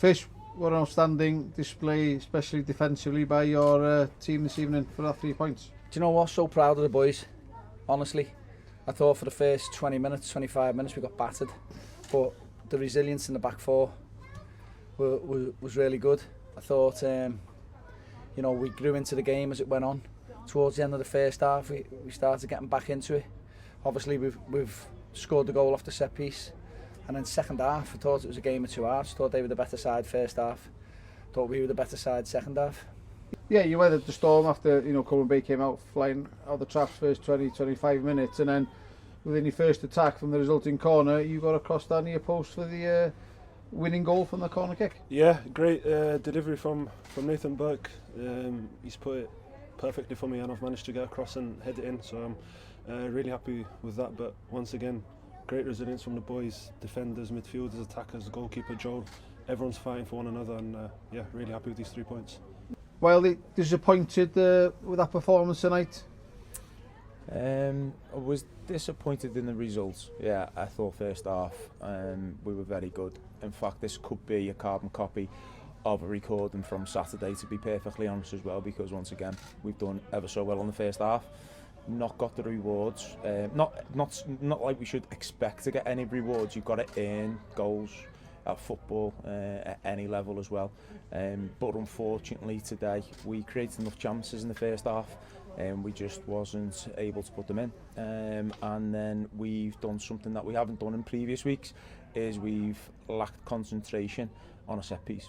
Fish, what an outstanding display, especially defensively, by your team this evening for that 3 points. Do you know what? So proud of the boys, honestly. I thought for the first 20 minutes, 25 minutes we got battered, but the resilience in the back four was really good. I thought, you know, we grew into the game as it went on. Towards the end of the first half, we started getting back into it. Obviously, we've scored the goal off the set piece, and then second half, I thought it was a game of two halves. Thought they were the better side first half. Thought we were the better side second half. Yeah, you weathered the storm after, you know, Colwyn Bae came out flying out the traps first 20-25 minutes, and then within your first attack from the resulting corner, you got across down near post for the winning goal from the corner kick. Yeah, great delivery from Nathan Burke. He's put it perfectly for me, and I've managed to get across and head it in, so I'm really happy with that. But once again, great resilience from the boys, defenders, midfielders, attackers, goalkeeper Joel. Everyone's fighting for one another, and yeah, really happy with these 3 points. Wildly disappointed with that performance tonight? I was disappointed in the results. Yeah, I thought first half we were very good. In fact, this could be a carbon copy of a recording from Saturday, to be perfectly honest as well, because once again we've done ever so well on the first half, not got the rewards, not like we should expect to get any rewards. You've got to earn goals at football at any level as well, but unfortunately today we created enough chances in the first half and we just wasn't able to put them in, and then we've done something that we haven't done in previous weeks, is we've lacked concentration on a set piece.